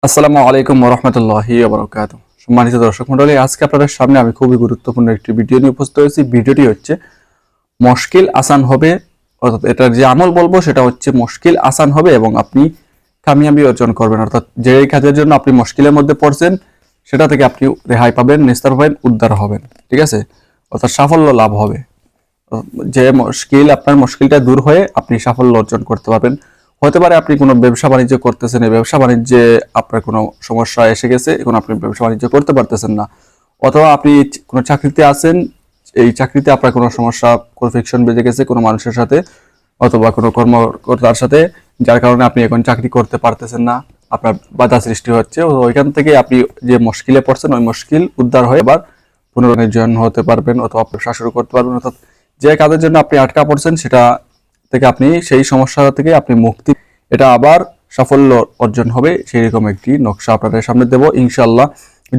আসসালামু আলাইকুম ওয়া রাহমাতুল্লাহি ওয়া বারাকাতুহু। সম্মানিত দর্শক মণ্ডলী, আজকে আপনাদের সামনে আমি খুবই গুরুত্বপূর্ণ একটি ভিডিও নিয়ে উপস্থিত হয়েছি। ভিডিওটি হচ্ছে মুশকিল আসান হবে, অর্থাৎ এটার যে আমল বলবো সেটা হচ্ছে মুশকিল আসান হবে এবং আপনি কামিয়াবি অর্জন করবেন। অর্থাৎ যে কাজের জন্য আপনি মুশকিলের মধ্যে পড়ছেন সেটা থেকে আপনি রেহাই পাবেন, নিস্তার পাবেন, উদ্ধার হবেন। ঠিক আছে, অর্থাৎ সাফল্য লাভ হবে। যে আপনার মুশকিলটা দূর হয়ে আপনি সাফল্য অর্জন করতে পারবেন। হতে পারে আপনি কোনো ব্যবসা বাণিজ্য করতেছেন, এই ব্যবসা বাণিজ্যে আপনার কোনো সমস্যা এসে গেছে, এখন আপনি ব্যবসা বাণিজ্য করতে পারতেছেন না। অথবা আপনি কোনো চাকরিতে আছেন, এই চাকরিতে আপনার কোনো সমস্যা, ফ্রিকশন বেজে গেছে কোনো মানুষের সাথে অথবা কোনো কর্মকর্তার সাথে, যার কারণে আপনি এখন চাকরি করতে পারতেছেন না, আপনার বাধা সৃষ্টি হচ্ছে। ওইখান থেকে আপনি যে মুশকিলে পড়ছেন ওই মুশকিল উদ্ধার হয়ে আবার পুনর্নির্জন হতে পারবেন অথবা ব্যবসা শুরু করতে পারবেন। অর্থাৎ যে কাজের জন্য আপনি আটকা পড়ছেন সেটা থেকে আপনি সেই সমস্যা থেকে আপনি মুক্তি, এটা আবার সাফল্য অর্জন হবে, সেই রকম একটি নকশা আপনাদের সামনে দেব ইনশাআল্লাহ।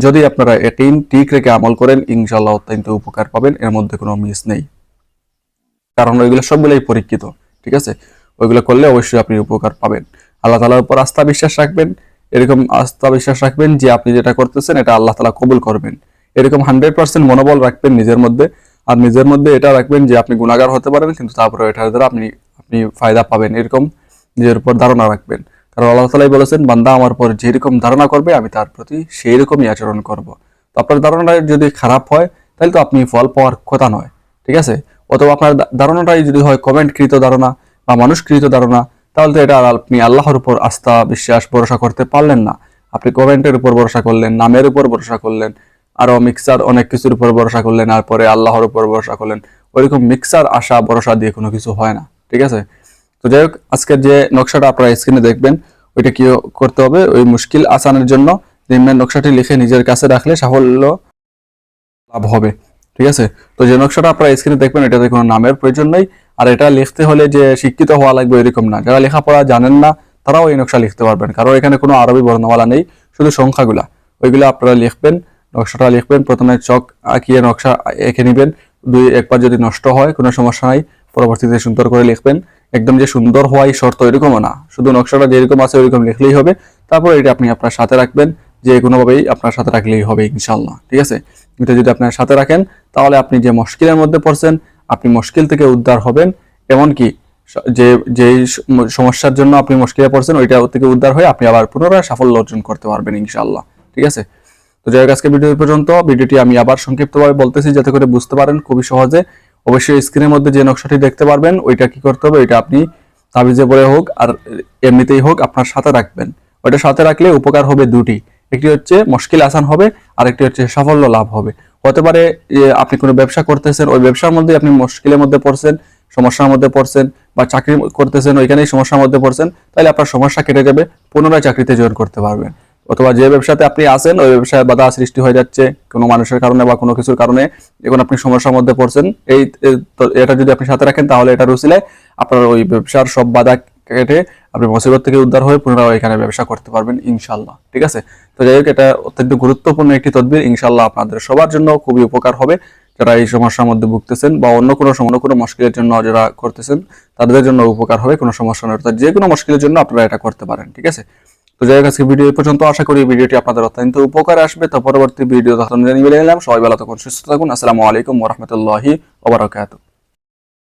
যদি আপনারা এটিন ঠিক রেখে আমল করেন ইনশাআল্লাহ অত্যন্ত উপকার পাবেন, এর মধ্যে কোনো মিস নেই, কারণ ওইগুলো সবগুলোই পরীক্ষিত। ঠিক আছে, ওইগুলো করলে অবশ্যই আপনি উপকার পাবেন। আল্লাহ তাআলার উপর আস্থা বিশ্বাস রাখবেন, এরকম আস্থা বিশ্বাস রাখবেন যে আপনি যেটা করতেছেন এটা আল্লাহ তাআলা কবুল করবেন, এরকম 100% মনোবল রাখবেন নিজের মধ্যে। আর নিজের মধ্যে এটা রাখবেন যে আপনি গুনাহগার হতে পারেন, কিন্তু তারপরে এটার দ্বারা আপনি ফায়দা পাবেন, এরকম নিজের উপর ধারণা রাখবেন। কারণ আল্লাহ তাআলাই বলেছেন, বান্দা আমার উপর যেরকম ধারণা করবে আমি তার প্রতি সেই রকমই আচরণ করব। তো আপনার ধারণাটা যদি খারাপ হয় তাহলে তো আপনি ফল পাওয়ার কথা নয়। ঠিক আছে, অথবা আপনার ধারণাটাই যদি হয় কমেন্টকৃত ধারণা বা মানুষকৃত ধারণা, তাহলে তো এটা আপনি আল্লাহর উপর আস্থা বিশ্বাস ভরসা করতে পারলেন না। আপনি কমেন্টের উপর ভরসা করলেন, নামের উপর ভরসা করলেন, আরো মিক্সার অনেক কিছুর উপর ভরসা করলেন, আর পরে আল্লাহর উপর ভরসা করলেন। ওইরকম মিক্সার আশা ভরসা দিয়ে কোনো কিছু হয় না। ঠিক আছে, তো যাই হোক, আজকের যে নকশাটা আপনারা স্ক্রিনে দেখবেন ওইটা কি করতে হবে, ওই মুশকিল আসানের জন্য নিম্নের নকশাটি লিখে নিজের কাছে রাখলে সাফল্য লাভ হবে। ঠিক আছে, তো যে নকশাটা আপনারা স্ক্রিনে দেখবেন এটাতে কোনো নামের প্রয়োজন নেই, আর এটা লিখতে হলে যে শিক্ষিত হওয়া লাগবে এরকম না। যারা লেখাপড়া জানেন না তারাও এই নকশা লিখতে পারবেন, কারণ এখানে কোনো আরবি বর্ণমালা নেই, শুধু সংখ্যাগুলা। ওইগুলো আপনারা লিখবেন, নকশাটা লিখবেন, প্রথমে চক আঁকিয়ে নকশা এঁকে নেবেন। একবার যদি নষ্ট হয় কোনো সমস্যা নাই, পরবর্তীতে সুন্দর করে লিখবেন। একদম যে সুন্দর হওয়াই শর্ত এরকমও না, শুধু নকশাটা যেরকম আছে ওইরকম লিখলেই হবে। তারপর এটা আপনি আপনার সাথে রাখবেন, যে কোনোভাবেই আপনার সাথে রাখলেই হবে ইনশাআল্লাহ। ঠিক আছে, এটা যদি আপনার সাথে রাখেন তাহলে আপনি যে মুশকিলের মধ্যে পড়ছেন আপনি মুশকিল থেকে উদ্ধার হবেন। এমনকি যে যে সমস্যার জন্য আপনি মুশকিলে পড়ছেন ওইটা থেকে উদ্ধার হয়ে আপনি আবার পুনরায় সাফল্য অর্জন করতে পারবেন ইনশাআল্লাহ। ঠিক আছে, তো যাই হোক, আজকে ভিডিও পর্যন্ত। ভিডিওটি আমি আবার সংক্ষিপ্তভাবে বলতেছি যাতে করে বুঝতে পারেন খুবই সহজে। অবশ্যই স্ক্রিনের মধ্যে যে নকশাটি দেখতে পারবেন ওইটা কি করতে হবে, ওইটা আপনি তাবিজে পড়ে হোক আর এমনিতেই হোক আপনার সাথে রাখবেন। ওইটা সাথে রাখলে উপকার হবে দুটি, একটি হচ্ছে মুশকিল আসান হবে আর একটি হচ্ছে সাফল্য লাভ হবে। হতে পারে আপনি কোনো ব্যবসা করতেছেন, ওই ব্যবসার মধ্যে আপনি মুশকিলের মধ্যে পড়ছেন, সমস্যার মধ্যে পড়ছেন, বা চাকরি করতেছেন ওইখানেই সমস্যার মধ্যে পড়ছেন, তাহলে আপনার সমস্যা কেটে যাবে, পুনরায় চাকরিতে জয়েন করতে পারবেন। অথবা যে ব্যবসাতে আপনি আছেন ওই ব্যবসায় বাধা সৃষ্টি হয়ে যাচ্ছে কোনো মানুষের কারণে বা কোনো কিছুর কারণে, এখন আপনি সমস্যার মধ্যে পড়ছেন, এটা যদি আপনি সাথে রাখেন তাহলে এটা রুসিলে আপনার ওই ব্যবসার সব বাধা কেটে আপনি মুসিবত থেকে উদ্ধার হয়ে পুনরায় এখানে ব্যবসা করতে পারবেন ইনশাআল্লাহ। ঠিক আছে, তো যাই হোক, এটা অত্যন্ত গুরুত্বপূর্ণ একটি তদবির, ইনশাআল্লাহ আপনাদের সবার জন্য খুবই উপকার হবে। যারা এই সমস্যার মধ্যে ভুগতেছেন বা অন্য কোনো মুশকিলের জন্য যারা করতেছেন তাদের জন্য উপকার হবে, কোনো সমস্যা নেই। অর্থাৎ যে কোনো মুশকিলের জন্য আপনারা এটা করতে পারেন। ঠিক আছে, তো যাই হোক, আজকে ভিডিও এই পর্যন্ত। আশা করি ভিডিওটি আপনাদের অত্যন্ত উপকারে আসবে। তো পরবর্তী ভিডিও তখন জানিয়ে নিলাম। সবাই ভালো থাকুন, সুস্থ থাকুন। আসসালামু আলাইকুম ওয়া রাহমাতুল্লাহি ওয়া বারাকাতুহু।